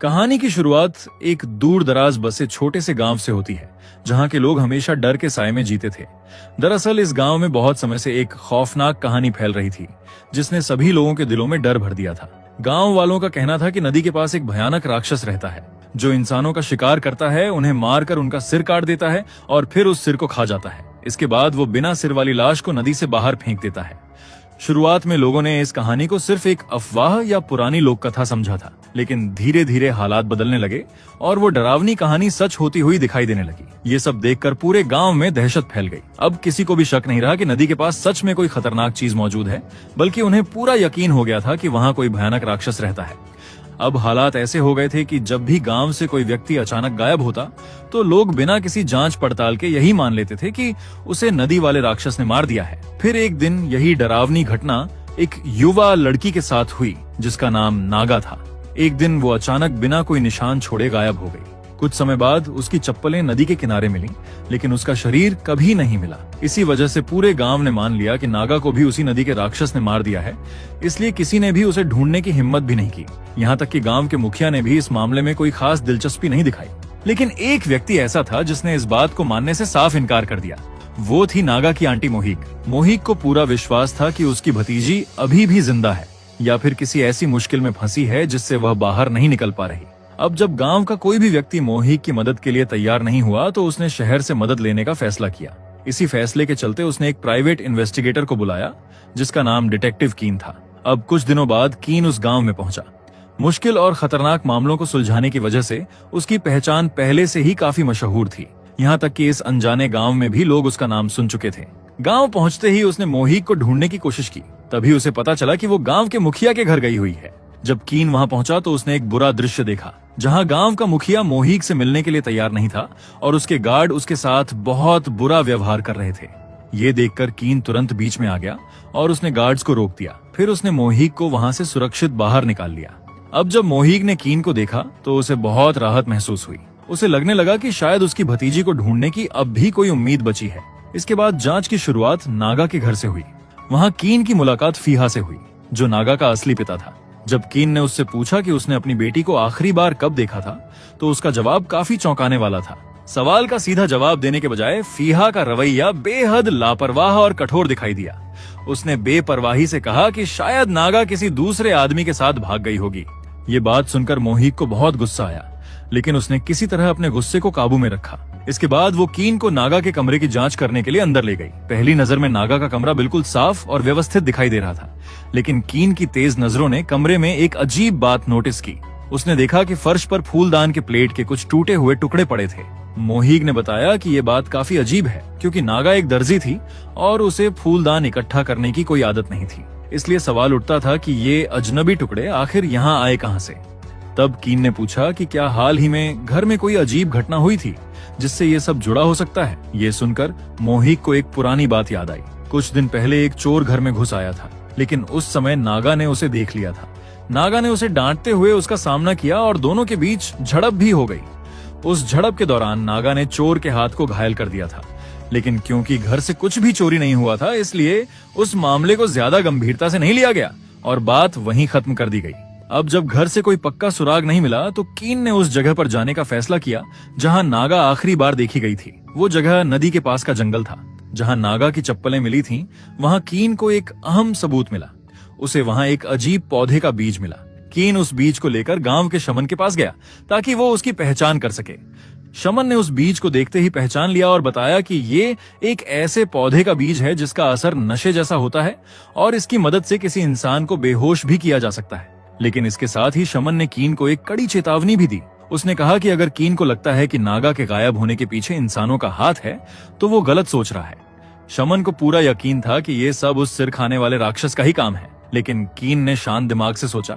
कहानी की शुरुआत एक दूर दराज बसे छोटे से गांव से होती है, जहां के लोग हमेशा डर के साए में जीते थे। दरअसल इस गांव में बहुत समय से एक खौफनाक कहानी फैल रही थी, जिसने सभी लोगों के दिलों में डर भर दिया था। गांव वालों का कहना था कि नदी के पास एक भयानक राक्षस रहता है, जो इंसानों का शिकार करता है, उन्हें मारकर उनका सिर काट देता है और फिर उस सिर को खा जाता है। इसके बाद वो बिना सिर वाली लाश को नदी से बाहर फेंक देता है। शुरुआत में लोगों ने इस कहानी को सिर्फ एक अफवाह या पुरानी लोक कथा समझा था, लेकिन धीरे धीरे हालात बदलने लगे और वो डरावनी कहानी सच होती हुई दिखाई देने लगी। ये सब देखकर पूरे गांव में दहशत फैल गई। अब किसी को भी शक नहीं रहा कि नदी के पास सच में कोई खतरनाक चीज मौजूद है, बल्कि उन्हें पूरा यकीन हो गया था कि वहां कोई भयानक राक्षस रहता है। अब हालात ऐसे हो गए थे कि जब भी गांव से कोई व्यक्ति अचानक गायब होता, तो लोग बिना किसी जांच पड़ताल के यही मान लेते थे कि उसे नदी वाले राक्षस ने मार दिया है। फिर एक दिन यही डरावनी घटना एक युवा लड़की के साथ हुई, जिसका नाम नागा था। एक दिन वो अचानक बिना कोई निशान छोड़े गायब हो गई। कुछ समय बाद उसकी चप्पलें नदी के किनारे मिली, लेकिन उसका शरीर कभी नहीं मिला। इसी वजह से पूरे गांव ने मान लिया कि नागा को भी उसी नदी के राक्षस ने मार दिया है, इसलिए किसी ने भी उसे ढूंढने की हिम्मत भी नहीं की। यहाँ तक कि गांव के मुखिया ने भी इस मामले में कोई खास दिलचस्पी नहीं दिखाई। लेकिन एक व्यक्ति ऐसा था जिसने इस बात को मानने से साफ इनकार कर दिया। वो थी नागा की आंटी मोहिक। मोहिक को पूरा विश्वास था कि उसकी भतीजी अभी भी जिंदा है, या फिर किसी ऐसी मुश्किल में फंसी है जिससे वह बाहर नहीं निकल पा रही। अब जब गांव का कोई भी व्यक्ति मोहिक की मदद के लिए तैयार नहीं हुआ, तो उसने शहर से मदद लेने का फैसला किया। इसी फैसले के चलते उसने एक प्राइवेट इन्वेस्टिगेटर को बुलाया, जिसका नाम डिटेक्टिव कीन था। अब कुछ दिनों बाद कीन उस गांव में पहुंचा। मुश्किल और खतरनाक मामलों को सुलझाने की वजह से उसकी पहचान पहले से ही काफी मशहूर थी। यहाँ तक कि इस अनजाने गांव में भी लोग उसका नाम सुन चुके थे। गांव पहुंचते ही उसने मोहिक को ढूंढने की कोशिश की। तभी उसे पता चला कि वो गांव के मुखिया के घर गई हुई है। जब कीन वहां पहुंचा तो उसने एक बुरा दृश्य देखा, जहां गांव का मुखिया मोहिक से मिलने के लिए तैयार नहीं था और उसके गार्ड उसके साथ बहुत बुरा व्यवहार कर रहे थे। ये देखकर कीन तुरंत बीच में आ गया और उसने गार्ड्स को रोक दिया। फिर उसने मोहिक को वहां से सुरक्षित बाहर निकाल लिया। अब जब मोहिक ने कीन को देखा तो उसे बहुत राहत महसूस हुई। उसे लगने लगा कि शायद उसकी भतीजी को ढूंढने की अब भी कोई उम्मीद बची है। इसके बाद जांच की शुरुआत नागा के घर से हुई। वहां कीन की मुलाकात फीहा से हुई, जो नागा का असली पिता था। जब कीन ने उससे पूछा कि उसने अपनी बेटी को आखिरी बार कब देखा था, तो उसका जवाब काफी चौंकाने वाला था। सवाल का सीधा जवाब देने के बजाय फीहा का रवैया बेहद लापरवाह और कठोर दिखाई दिया। उसने बेपरवाही से कहा कि शायद नागा किसी दूसरे आदमी के साथ भाग गई होगी। ये बात सुनकर मोहिक को बहुत गुस्सा आया, लेकिन उसने किसी तरह अपने गुस्से को काबू में रखा। इसके बाद वो कीन को नागा के कमरे की जांच करने के लिए अंदर ले गई। पहली नजर में नागा का कमरा बिल्कुल साफ और व्यवस्थित दिखाई दे रहा था, लेकिन कीन की तेज नजरों ने कमरे में एक अजीब बात नोटिस की। उसने देखा कि फर्श पर फूलदान के प्लेट के कुछ टूटे हुए टुकड़े पड़े थे। मोहिक ने बताया कि ये बात काफी अजीब है, क्योंकि नागा एक दर्जी थी और उसे फूलदान इकट्ठा करने की कोई आदत नहीं थी। इसलिए सवाल उठता था कि ये अजनबी टुकड़े आखिर यहाँ आए कहाँ से। तब कीन ने पूछा कि क्या हाल ही में घर में कोई अजीब घटना हुई थी जिससे ये सब जुड़ा हो सकता है। ये सुनकर मोहिक को एक पुरानी बात याद आई। कुछ दिन पहले एक चोर घर में घुस आया था, लेकिन उस समय नागा ने उसे देख लिया था। नागा ने उसे डांटते हुए उसका सामना किया और दोनों के बीच झड़प भी हो गई। उस झड़प के दौरान नागा ने चोर के हाथ को घायल कर दिया था, लेकिन क्योंकि घर से कुछ भी चोरी नहीं हुआ था, इसलिए उस मामले को ज्यादा गंभीरता से नहीं लिया गया और बात वहीं खत्म कर दी गई। अब जब घर से कोई पक्का सुराग नहीं मिला, तो कीन ने उस जगह पर जाने का फैसला किया जहां नागा आखिरी बार देखी गई थी। वो जगह नदी के पास का जंगल था। जहां नागा की चप्पलें मिली थीं, वहां कीन को एक अहम सबूत मिला। उसे वहां एक अजीब पौधे का बीज मिला। कीन उस बीज को लेकर गांव के शमन के पास गया ताकि वो उसकी पहचान कर सके। शमन ने उस बीज को देखते ही पहचान लिया और बताया कि ये एक ऐसे पौधे का बीज है जिसका असर नशे जैसा होता है और इसकी मदद से किसी इंसान को बेहोश भी किया जा सकता है। लेकिन इसके साथ ही शमन ने कीन को एक कड़ी चेतावनी भी दी। उसने कहा कि अगर कीन को लगता है कि नागा के गायब होने के पीछे इंसानों का हाथ है, तो वो गलत सोच रहा है। शमन को पूरा यकीन था कि ये सब उस सिर खाने वाले राक्षस का ही काम है, लेकिन कीन ने शांत दिमाग से सोचा।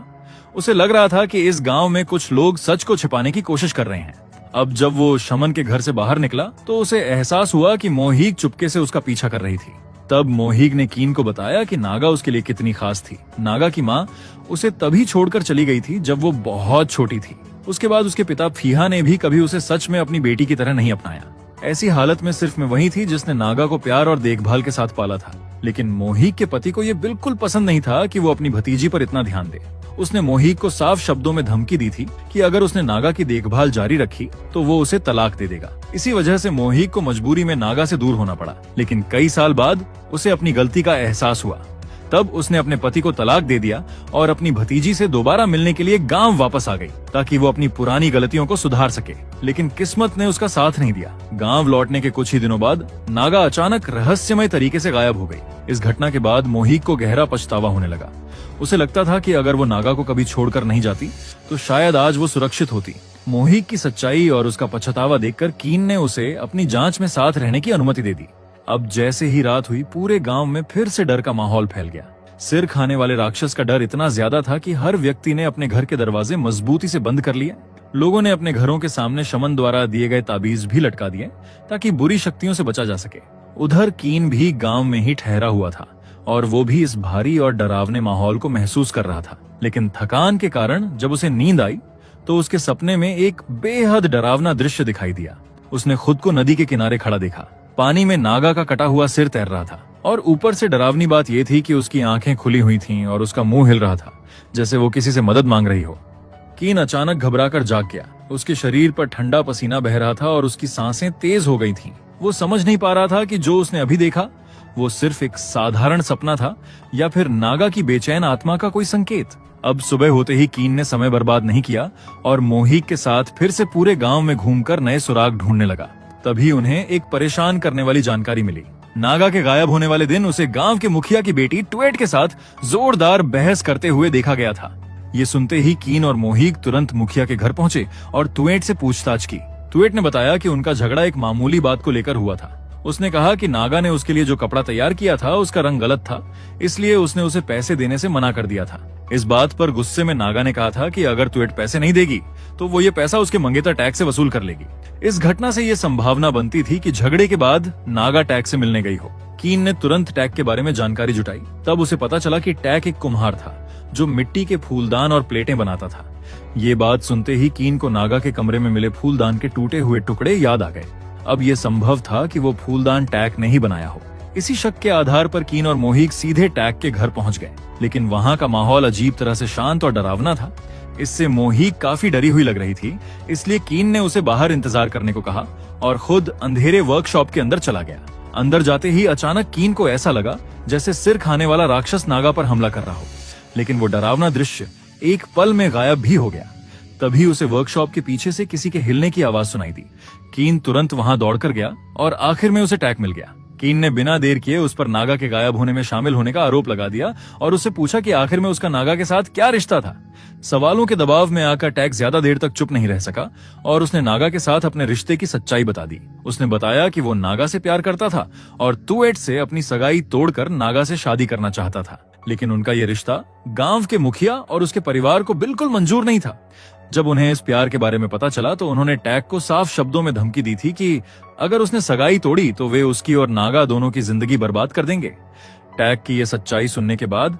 उसे लग रहा था कि इस गांव में कुछ लोग सच को छिपाने की कोशिश कर रहे हैं। अब जब वो शमन के घर से बाहर निकला, तो उसे एहसास हुआ कि मोहिक चुपके से उसका पीछा कर रही थी। तब मोहिक ने कीन को बताया कि नागा उसके लिए कितनी खास थी। नागा की माँ उसे तभी छोड़कर चली गई थी जब वो बहुत छोटी थी। उसके बाद उसके पिता फीहा ने भी कभी उसे सच में अपनी बेटी की तरह नहीं अपनाया। ऐसी हालत में सिर्फ मैं वही थी जिसने नागा को प्यार और देखभाल के साथ पाला था। लेकिन मोहिक के पति को यह बिल्कुल पसंद नहीं था कि वो अपनी भतीजी पर इतना ध्यान दे। उसने मोहिक को साफ शब्दों में धमकी दी थी कि अगर उसने नागा की देखभाल जारी रखी तो वो उसे तलाक दे देगा। इसी वजह से मोहिक को मजबूरी में नागा से दूर होना पड़ा। लेकिन कई साल बाद उसे अपनी गलती का एहसास हुआ। तब उसने अपने पति को तलाक दे दिया और अपनी भतीजी से दोबारा मिलने के लिए गांव वापस आ गई ताकि वो अपनी पुरानी गलतियों को सुधार सके। लेकिन किस्मत ने उसका साथ नहीं दिया। गांव लौटने के कुछ ही दिनों बाद नागा अचानक रहस्यमय तरीके से गायब हो गई। इस घटना के बाद मोहिक को गहरा पछतावा होने लगा। उसे लगता था कि अगर वो नागा को कभी छोड़कर नहीं जाती तो शायद आज वो सुरक्षित होती। मोहिक की सच्चाई और उसका पछतावा देखकर कीन ने उसे अपनी जांच में साथ रहने की अनुमति दे दी। अब जैसे ही रात हुई, पूरे गांव में फिर से डर का माहौल फैल गया। सिर खाने वाले राक्षस का डर इतना ज्यादा था कि हर व्यक्ति ने अपने घर के दरवाजे मजबूती से बंद कर लिए। लोगों ने अपने घरों के सामने शमन द्वारा दिए गए ताबीज भी लटका दिए ताकि बुरी शक्तियों से बचा जा सके। उधर कीन भी गांव में ही ठहरा हुआ था और वो भी इस भारी और डरावने माहौल को महसूस कर रहा था। लेकिन थकान के कारण जब उसे नींद आई तो उसके सपने में एक बेहद डरावना दृश्य दिखाई दिया। उसने खुद को नदी के किनारे खड़ा देखा। पानी में नागा का कटा हुआ सिर तैर रहा था और ऊपर से डरावनी बात यह थी कि उसकी आंखें खुली हुई थीं और उसका मुंह हिल रहा था जैसे वो किसी से मदद मांग रही हो। कीन अचानक घबराकर जाग गया। उसके शरीर पर ठंडा पसीना बह रहा था और उसकी सांसें तेज हो गई थीं। वो समझ नहीं पा रहा था कि जो उसने अभी देखा वो सिर्फ एक साधारण सपना था या फिर नागा की बेचैन आत्मा का कोई संकेत। अब सुबह होते ही कीन ने समय बर्बाद नहीं किया और मोहिक के साथ फिर से पूरे गांव में घूमकर नए सुराग ढूंढने लगा। तभी उन्हें एक परेशान करने वाली जानकारी मिली। नागा के गायब होने वाले दिन उसे गांव के मुखिया की बेटी ट्वेट के साथ जोरदार बहस करते हुए देखा गया था। ये सुनते ही कीन और मोहिक तुरंत मुखिया के घर पहुंचे और ट्वेट से पूछताछ की। ट्वेट ने बताया कि उनका झगड़ा एक मामूली बात को लेकर हुआ था। उसने कहा कि नागा ने उसके लिए जो कपड़ा तैयार किया था उसका रंग गलत था, इसलिए उसने उसे पैसे देने से मना कर दिया था। इस बात पर गुस्से में नागा ने कहा था कि अगर ट्वेट पैसे नहीं देगी तो वो ये पैसा उसके मंगेतर टैग से वसूल कर लेगी। इस घटना से ये संभावना बनती थी कि झगड़े के बाद नागा टैग से मिलने गई हो। कीन ने तुरंत टैग के बारे में जानकारी जुटाई। तब उसे पता चला कि टैग एक कुम्हार था जो मिट्टी के फूलदान और प्लेटें बनाता था। ये बात सुनते ही कीन को नागा के कमरे में मिले फूलदान के टूटे हुए टुकड़े याद आ गए। अब ये संभव था कि वो फूलदान टैग ने ही बनाया हो। इसी शक के आधार पर कीन और मोहिक सीधे टैग के घर पहुंच गए। लेकिन वहां का माहौल अजीब तरह से शांत और डरावना था। इससे मोहिक काफी डरी हुई लग रही थी, इसलिए कीन ने उसे बाहर इंतजार करने को कहा और खुद अंधेरे वर्कशॉप के अंदर चला गया। अंदर जाते ही अचानक कीन को ऐसा लगा जैसे सिर खाने वाला राक्षस नागा पर हमला कर रहा हो। लेकिन वो डरावना दृश्य एक पल में गायब भी हो गया। तभी उसे वर्कशॉप के पीछे से किसी के हिलने की आवाज सुनाई दी। कीन तुरंत वहां दौड़कर गया और आखिर में उसे टैग मिल गया। कीन ने बिना देर किए उस पर नागा के गायब होने में शामिल होने का आरोप लगा दिया और उससे पूछा कि आखिर में उसका नागा के साथ क्या रिश्ता था। सवालों के दबाव में आकर टैग ज्यादा देर तक चुप नहीं रह सका और उसने नागा के साथ अपने रिश्ते की सच्चाई बता दी। उसने बताया कि वो नागा से प्यार करता था और तुएट से अपनी सगाई तोड़कर नागा से शादी करना चाहता था। लेकिन उनका ये रिश्ता गांव के मुखिया और उसके परिवार को बिल्कुल मंजूर नहीं था। जब उन्हें इस प्यार के बारे में पता चला तो उन्होंने टैग को साफ शब्दों में धमकी दी थी कि अगर उसने सगाई तोड़ी तो वे उसकी और नागा दोनों की जिंदगी बर्बाद कर देंगे। टैग की ये सच्चाई सुनने के बाद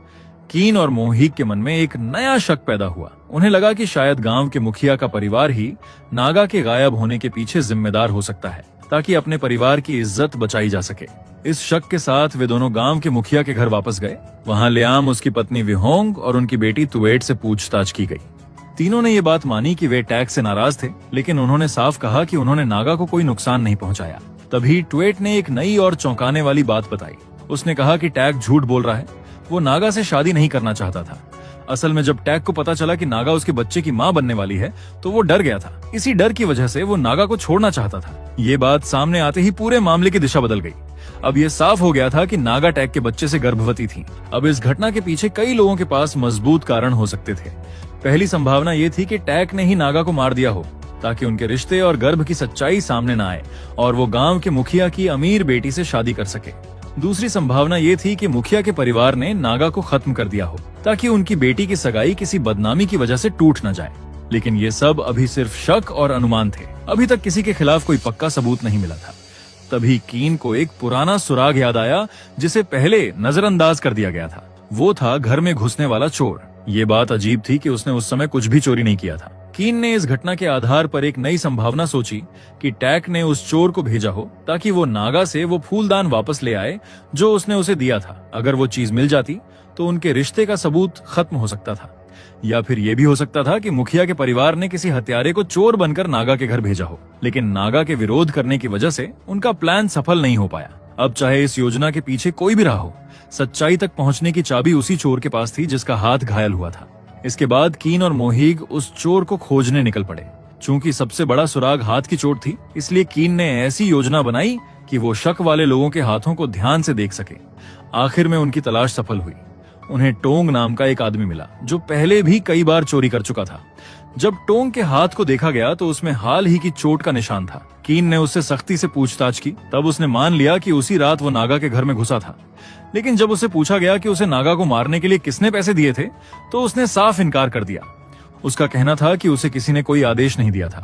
कीन और मोहिक के मन में एक नया शक पैदा हुआ। उन्हें लगा कि शायद गांव के मुखिया का परिवार ही नागा के गायब होने के पीछे जिम्मेदार हो सकता है, ताकि अपने परिवार की इज्जत बचाई जा सके। इस शक के साथ वे दोनों गांव के मुखिया के घर वापस गए। वहां लियाम, उसकी पत्नी विहोंग और उनकी बेटी तुएट से पूछताछ की गई। तीनों ने ये बात मानी कि वे टैग से नाराज थे, लेकिन उन्होंने साफ कहा कि उन्होंने नागा को कोई नुकसान नहीं पहुंचाया। तभी ट्वेट ने एक नई और चौंकाने वाली बात बताई। उसने कहा कि टैग झूठ बोल रहा है, वो नागा से शादी नहीं करना चाहता था। असल में जब टैग को पता चला कि नागा उसके बच्चे की मां बनने वाली है तो वो डर गया था। इसी डर की वजह से वो नागा को छोड़ना चाहता था। ये बात सामने आते ही पूरे मामले की दिशा बदल गई। अब ये साफ हो गया था कि नागा टैग के बच्चे से गर्भवती थी। अब इस घटना के पीछे कई लोगों के पास मजबूत कारण हो सकते थे। पहली संभावना ये थी कि टैग ने ही नागा को मार दिया हो ताकि उनके रिश्ते और गर्भ की सच्चाई सामने न आए और वो गांव के मुखिया की अमीर बेटी से शादी कर सके। दूसरी संभावना ये थी कि मुखिया के परिवार ने नागा को खत्म कर दिया हो ताकि उनकी बेटी की सगाई किसी बदनामी की वजह से टूट न जाए। लेकिन ये सब अभी सिर्फ शक और अनुमान थे। अभी तक किसी के खिलाफ कोई पक्का सबूत नहीं मिला था। तभी कीन को एक पुराना सुराग याद आया जिसे पहले नजरअंदाज कर दिया गया था। वो था घर में घुसने वाला चोर। ये बात अजीब थी कि उसने उस समय कुछ भी चोरी नहीं किया था। कीन ने इस घटना के आधार पर एक नई संभावना सोची कि टैग ने उस चोर को भेजा हो ताकि वो नागा से वो फूलदान वापस ले आए जो उसने उसे दिया था। अगर वो चीज मिल जाती तो उनके रिश्ते का सबूत खत्म हो सकता था। या फिर ये भी हो सकता था कि मुखिया के परिवार ने किसी हत्यारे को चोर बनकर नागा के घर भेजा हो, लेकिन नागा के विरोध करने की वजह से उनका प्लान सफल नहीं हो पाया। अब चाहे इस योजना के पीछे कोई भी रहा हो, सच्चाई तक पहुंचने की चाबी उसी चोर के पास थी जिसका हाथ घायल हुआ था। इसके बाद कीन और मोहीग उस चोर को खोजने निकल पड़े। चूंकि सबसे बड़ा सुराग हाथ की चोट थी, इसलिए कीन ने ऐसी योजना बनाई कि वो शक वाले लोगों के हाथों को ध्यान से देख सके। आखिर में उनकी तलाश सफल हुई। उन्हें टोंग नाम का एक आदमी मिला जो पहले भी कई बार चोरी कर चुका था। जब टोंग के हाथ को देखा गया तो उसमें हाल ही की चोट का निशान था। कीन ने उससे सख्ती से पूछताछ की, तब उसने मान लिया कि उसी रात वो नागा के घर में घुसा था। लेकिन जब उससे पूछा गया कि उसे नागा को मारने के लिए किसने पैसे दिए थे, तो उसने साफ इनकार कर दिया। उसका कहना था कि उसे किसी ने कोई आदेश नहीं दिया था,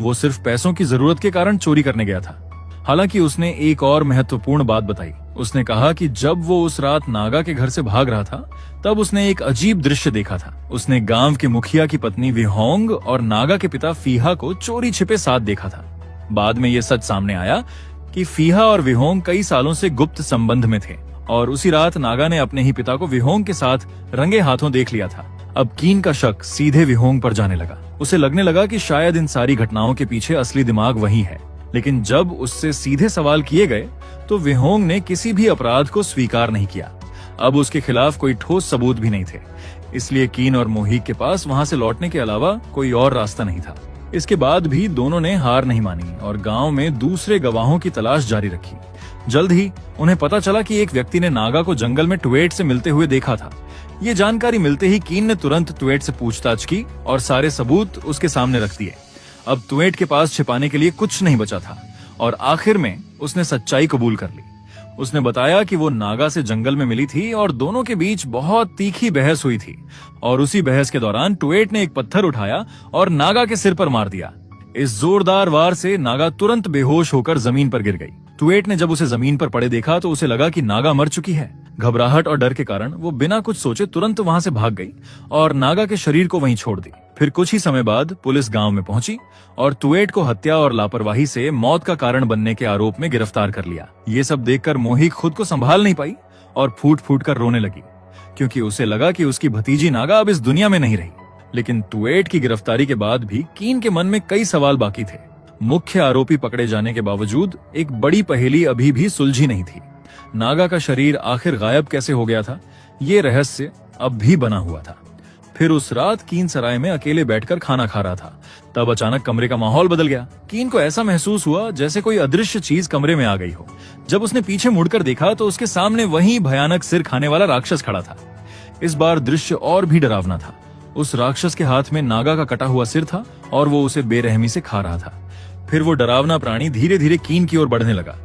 वो सिर्फ पैसों की जरूरत के कारण चोरी करने गया था। हालांकि उसने एक और महत्वपूर्ण बात बताई। उसने कहा कि जब वो उस रात नागा के घर से भाग रहा था, तब उसने एक अजीब दृश्य देखा था। उसने गांव के मुखिया की पत्नी विहोंग और नागा के पिता फीहा को चोरी छिपे साथ देखा था। बाद में ये सच सामने आया कि फीहा और विहोंग कई सालों से गुप्त संबंध में थे और उसी रात नागा ने अपने ही पिता को विहोंग के साथ रंगे हाथों देख लिया था। अब कीन का शक सीधे विहोंग पर जाने लगा। उसे लगने लगा कि शायद इन सारी घटनाओं के पीछे असली दिमाग वही है। लेकिन जब उससे सीधे सवाल किए गए तो विहोंग ने किसी भी अपराध को स्वीकार नहीं किया। अब उसके खिलाफ कोई ठोस सबूत भी नहीं थे, इसलिए कीन और मोहीग के पास वहां से लौटने के अलावा कोई और रास्ता नहीं था। इसके बाद भी दोनों ने हार नहीं मानी और गांव में दूसरे गवाहों की तलाश जारी रखी। जल्द ही उन्हें पता चला कि एक व्यक्ति ने नागा को जंगल में टुएट से मिलते हुए देखा था। ये जानकारी मिलते ही कीन ने तुरंत टुएट से पूछताछ की और सारे सबूत उसके सामने रख दिए। अब टुएट के पास छिपाने के लिए कुछ नहीं बचा था और आखिर में उसने सच्चाई कबूल कर ली। उसने बताया कि वो नागा से जंगल में मिली थी और दोनों के बीच बहुत तीखी बहस हुई थी और उसी बहस के दौरान टुएट ने एक पत्थर उठाया और नागा के सिर पर मार दिया। इस जोरदार वार से नागा तुरंत बेहोश होकर जमीन पर गिर गई। टुएट ने जब उसे जमीन पर पड़े देखा तो उसे लगा कि नागा मर चुकी है। घबराहट और डर के कारण वो बिना कुछ सोचे तुरंत वहां से भाग गई और नागा के शरीर को वहीं छोड़ दी। फिर कुछ ही समय बाद पुलिस गांव में पहुंची और टुएट को हत्या और लापरवाही से मौत का कारण बनने के आरोप में गिरफ्तार कर लिया। ये सब देखकर मोहीग खुद को संभाल नहीं पाई और फूट फूट कर रोने लगी, क्योंकि उसे लगा कि उसकी भतीजी नागा अब इस दुनिया में नहीं रही। लेकिन टुएट की गिरफ्तारी के बाद भी कीन के मन में कई सवाल बाकी थे। मुख्य आरोपी पकड़े जाने के बावजूद एक बड़ी पहेली अभी भी सुलझी नहीं थी। नागा का शरीर आखिर गायब कैसे हो गया था, ये रहस्य अब भी बना हुआ था। फिर उस रात कीन सराय में अकेले बैठकर खाना खा रहा था। तब अचानक कमरे का माहौल बदल गया। कीन को ऐसा महसूस हुआ जैसे कोई अदृश्य चीज कमरे में आ गई हो। जब उसने पीछे मुड़कर देखा तो उसके सामने वही भयानक सिर खाने वाला राक्षस खड़ा था। इस बार दृश्य और भी डरावना था। उस राक्षस के हाथ में नागा का कटा हुआ सिर था और वो उसे बेरहमी से खा रहा था। फिर वो डरावना प्राणी धीरे धीरे कीन की ओर बढ़ने लगा।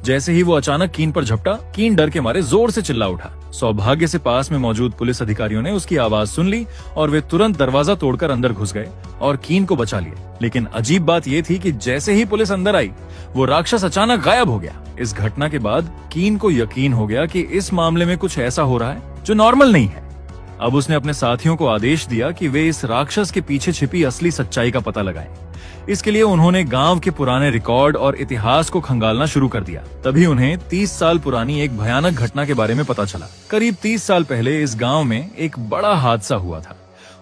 जैसे ही वो अचानक कीन पर झपटा, कीन डर के मारे जोर से चिल्ला उठा। सौभाग्य से पास में मौजूद पुलिस अधिकारियों ने उसकी आवाज सुन ली और वे तुरंत दरवाजा तोड़कर अंदर घुस गए और कीन को बचा लिया। लेकिन अजीब बात यह थी कि जैसे ही पुलिस अंदर आई, वो राक्षस अचानक गायब हो गया। इस घटना के बाद कीन को यकीन हो गया कि इस मामले में कुछ ऐसा हो रहा है जो नॉर्मल नहीं है। अब उसने अपने साथियों को आदेश दिया कि वे इस राक्षस के पीछे छिपी असली सच्चाई का पता लगाएं। इसके लिए उन्होंने गांव के पुराने रिकॉर्ड और इतिहास को खंगालना शुरू कर दिया। तभी उन्हें 30 साल पुरानी एक भयानक घटना के बारे में पता चला। करीब 30 साल पहले इस गांव में एक बड़ा हादसा हुआ था।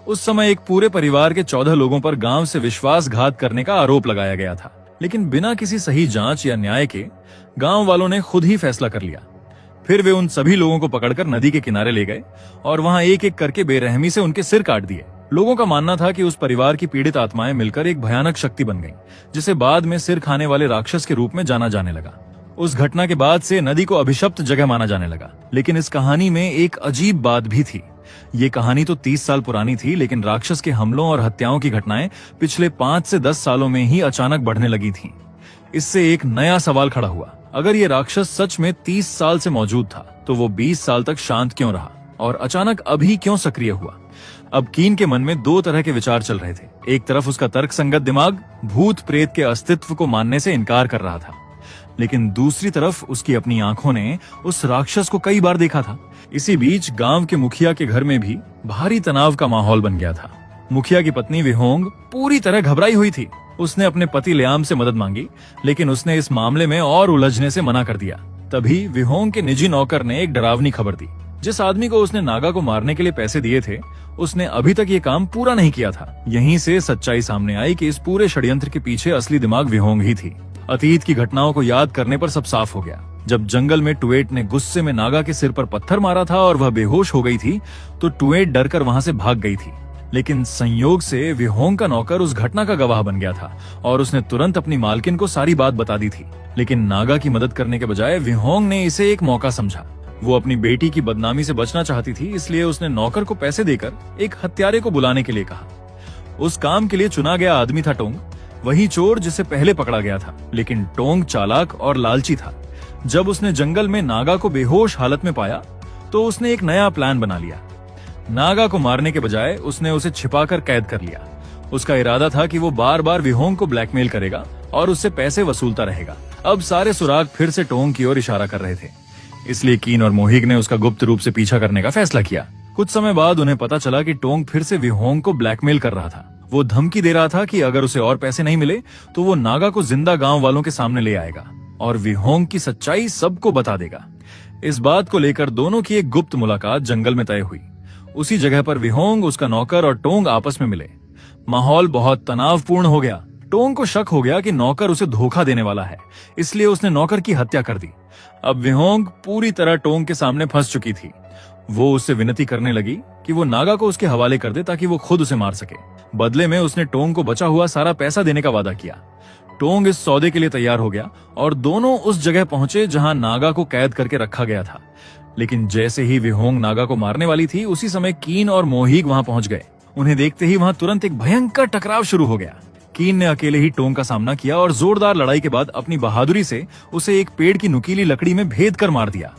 उस समय एक पूरे परिवार के 14 लोगों पर गांव से विश्वासघात करने का आरोप लगाया गया था। लेकिन बिना किसी सही जांच या न्याय के गांव वालों ने खुद ही फैसला कर लिया। फिर वे उन सभी लोगों को पकड़कर नदी के किनारे ले गए और वहां एक एक करके बेरहमी से उनके सिर काट दिए। लोगों का मानना था कि उस परिवार की पीड़ित आत्माएं मिलकर एक भयानक शक्ति बन गईं, जिसे बाद में सिर खाने वाले राक्षस के रूप में जाना जाने लगा। उस घटना के बाद से नदी को अभिशप्त जगह माना जाने लगा। लेकिन इस कहानी में एक अजीब बात भी थी। ये कहानी तो 30 साल पुरानी थी, लेकिन राक्षस के हमलों और हत्याओं की घटनाएं पिछले 5 से 10 सालों में ही अचानक बढ़ने लगी थी। इससे एक नया सवाल खड़ा हुआ। अगर ये राक्षस सच में 30 साल से मौजूद था, तो वो 20 साल तक शांत क्यों रहा और अचानक अभी क्यों सक्रिय हुआ? अब कीन के मन में 2 तरह के विचार चल रहे थे। एक तरफ उसका तर्कसंगत दिमाग भूत प्रेत के अस्तित्व को मानने से इनकार कर रहा था, लेकिन दूसरी तरफ उसकी अपनी आंखों ने उस राक्षस को कई बार देखा था। इसी बीच गांव के मुखिया के घर में भी भारी तनाव का माहौल बन गया था। मुखिया की पत्नी विहोंग पूरी तरह घबराई हुई थी। उसने अपने पति लियाम से मदद मांगी, लेकिन उसने इस मामले में और उलझने से मना कर दिया। तभी विहोंग के निजी नौकर ने एक डरावनी खबर दी। जिस आदमी को उसने नागा को मारने के लिए पैसे दिए थे, उसने अभी तक ये काम पूरा नहीं किया था। यहीं से सच्चाई सामने आई कि इस पूरे षड्यंत्र के पीछे असली दिमाग विहोंग ही थी। अतीत की घटनाओं को याद करने पर सब साफ हो गया। जब जंगल में टुएट ने गुस्से में नागा के सिर पर पत्थर मारा था और वह बेहोश हो गई थी, तो टुएट डरकर वहां से भाग गई थी। लेकिन संयोग से विहोंग का नौकर उस घटना का गवाह बन गया था और उसने तुरंत अपनी मालकिन को सारी बात बता दी थी। लेकिन नागा की मदद करने के बजाय विहोंग ने इसे एक मौका समझा। वो अपनी बेटी की बदनामी से बचना चाहती थी, इसलिए उसने नौकर को पैसे देकर एक हत्यारे को बुलाने के लिए कहा। उस काम के लिए चुना गया आदमी था टोंग, वही चोर जिसे पहले पकड़ा गया था। लेकिन टोंग चालाक और लालची था। जब उसने जंगल में नागा को बेहोश हालत में पाया, तो उसने एक नया प्लान बना लिया। नागा को मारने के बजाय उसने उसे छिपाकर कैद कर लिया। उसका इरादा था कि वो बार बार विहोंग को ब्लैकमेल करेगा और उससे पैसे वसूलता रहेगा। अब सारे सुराग फिर से टोंग की ओर इशारा कर रहे थे, इसलिए कीन और मोहिग ने उसका गुप्त रूप से पीछा करने का फैसला किया। कुछ समय बाद उन्हें पता चला कि टोंग फिर से विहोंग को ब्लैकमेल कर रहा था। वो धमकी दे रहा था कि अगर उसे और पैसे नहीं मिले तो वो नागा को जिंदा गांव वालों के सामने ले आएगा और विहोंग की सच्चाई सबको बता देगा। इस बात को लेकर दोनों की एक गुप्त मुलाकात जंगल में तय हुई। उसी जगह पर विहोंग, उसका नौकर और टोंग आपस में मिले। माहौल बहुत तनावपूर्ण हो गया। टोंग को शक हो गया कि नौकर उसे धोखा देने वाला है, इसलिए उसने नौकर की हत्या कर दी। अब विहोंग पूरी तरह टोंग के सामने फंस चुकी थी। वो उससे विनती करने लगी कि वो नागा को उसके हवाले कर दे ताकि वो खुद उसे मार सके। बदले में उसने टोंग को बचा हुआ सारा पैसा देने का वादा किया। टोंग इस सौदे के लिए तैयार हो गया और दोनों उस जगह पहुंचे जहां नागा को कैद करके रखा गया था। लेकिन जैसे ही विहोंग नागा को मारने वाली थी, उसी समय कीन और मोहिग वहां पहुंच गए। उन्हें देखते ही वहां तुरंत एक भयंकर टकराव शुरू हो गया। कीन ने अकेले ही टोंग का सामना किया और जोरदार लड़ाई के बाद अपनी बहादुरी से उसे एक पेड़ की नुकीली लकड़ी में भेद कर मार दिया।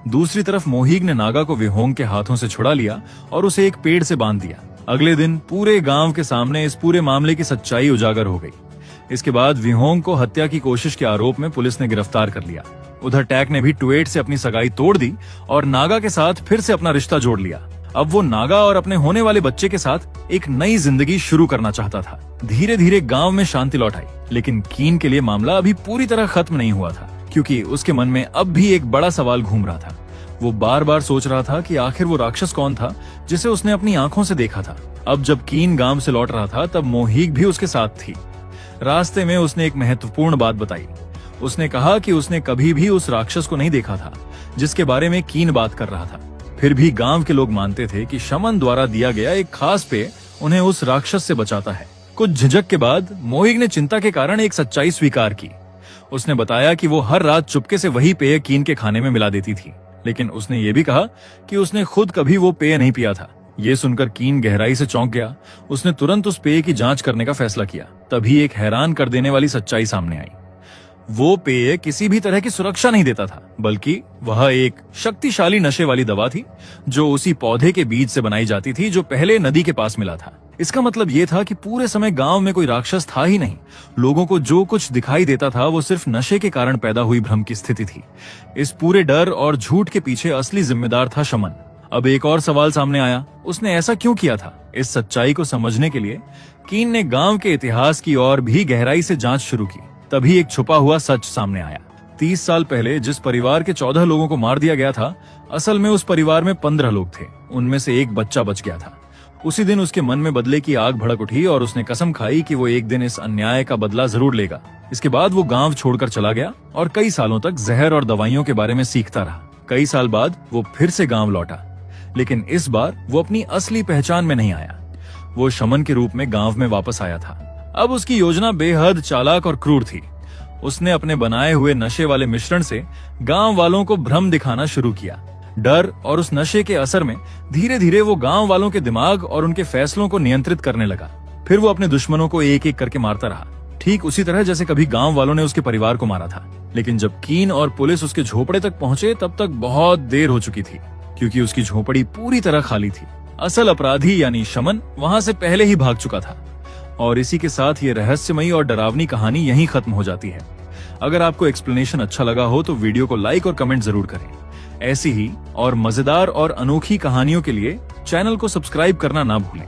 दूसरी तरफ मोहिग ने नागा को विहोंग के हाथों से छुड़ा लिया और उसे एक पेड़ से बांध दिया। अगले दिन पूरे गांव के सामने इस पूरे मामले की सच्चाई उजागर हो गई। इसके बाद विहोंग को हत्या की कोशिश के आरोप में पुलिस ने गिरफ्तार कर लिया। उधर टैक ने भी टुएट से अपनी सगाई तोड़ दी और नागा के साथ फिर से अपना रिश्ता जोड़ लिया। अब वो नागा और अपने होने वाले बच्चे के साथ एक नई जिंदगी शुरू करना चाहता था। धीरे धीरे गांव में शांति लौट आई, लेकिन कीन के लिए मामला अभी पूरी तरह खत्म नहीं हुआ था, क्योंकि उसके मन में अब भी एक बड़ा सवाल घूम रहा था। वो बार बार सोच रहा था कि आखिर वो राक्षस कौन था जिसे उसने अपनी आंखों से देखा था। अब जब कीन गांव से लौट रहा था, तब मोहिग भी उसके साथ थी। रास्ते में उसने एक महत्वपूर्ण बात बताई। उसने कहा कि उसने कभी भी उस राक्षस को नहीं देखा था जिसके बारे में कीन बात कर रहा था। फिर भी गांव के लोग मानते थे कि शमन द्वारा दिया गया एक खास पेय उन्हें उस राक्षस से बचाता है। कुछ झिझक के बाद मोहिग ने चिंता के कारण एक सच्चाई स्वीकार की। उसने बताया कि वो हर रात चुपके से वही पेय कीन के खाने में मिला देती थी, लेकिन उसने ये भी कहा कि उसने खुद कभी वो पेय नहीं पिया था। ये सुनकर कीन गहराई से चौंक गया। उसने तुरंत उस पेय की जांच करने का फैसला किया। तभी एक हैरान कर देने वाली सच्चाई सामने आई। वो पेय किसी भी तरह की सुरक्षा नहीं देता था, बल्कि वह एक शक्तिशाली नशे वाली दवा थी जो उसी पौधे के बीज से बनाई जाती थी जो पहले नदी के पास मिला था। इसका मतलब ये था कि पूरे समय गांव में कोई राक्षस था ही नहीं। लोगों को जो कुछ दिखाई देता था वो सिर्फ नशे के कारण पैदा हुई भ्रम की स्थिति थी। इस पूरे डर और झूठ के पीछे असली जिम्मेदार था शमन। अब एक और सवाल सामने आया, उसने ऐसा क्यों किया था? इस सच्चाई को समझने के लिए कीन ने गांव के इतिहास की ओर भी गहराई से जांच शुरू की। तभी एक छुपा हुआ सच सामने आया। 30 साल पहले जिस परिवार के 14 लोगों को मार दिया गया था, असल में उस परिवार में 15 लोग थे। उनमें से एक बच्चा बच गया था। उसी दिन उसके मन में बदले की आग भड़क उठी और उसने कसम खाई कि वो एक दिन इस अन्याय का बदला जरूर लेगा। इसके बाद वो गांव छोड़कर चला गया और कई सालों तक जहर और दवाइयों के बारे में सीखता रहा। कई साल बाद वो फिर से गांव लौटा, लेकिन इस बार वो अपनी असली पहचान में नहीं आया। वो शमन के रूप में गांव में वापस आया था। अब उसकी योजना बेहद चालाक और क्रूर थी। उसने अपने बनाए हुए नशे वाले मिश्रण से गांव वालों को भ्रम दिखाना शुरू किया। डर और उस नशे के असर में धीरे धीरे वो गांव वालों के दिमाग और उनके फैसलों को नियंत्रित करने लगा। फिर वो अपने दुश्मनों को एक एक करके मारता रहा, ठीक उसी तरह जैसे कभी गांव वालों ने उसके परिवार को मारा था। लेकिन जब कीन और पुलिस उसके झोपड़े तक पहुंचे, तब तक बहुत देर हो चुकी थी, क्योंकि उसकी झोपड़ी पूरी तरह खाली थी। असल अपराधी यानी शमन वहां से पहले ही भाग चुका था। और इसी के साथ ये रहस्यमयी और डरावनी कहानी यहीं खत्म हो जाती है। अगर आपको एक्सप्लेनेशन अच्छा लगा हो तो वीडियो को लाइक और कमेंट जरूर करें। ऐसी ही और मजेदार और अनोखी कहानियों के लिए चैनल को सब्सक्राइब करना ना भूलें।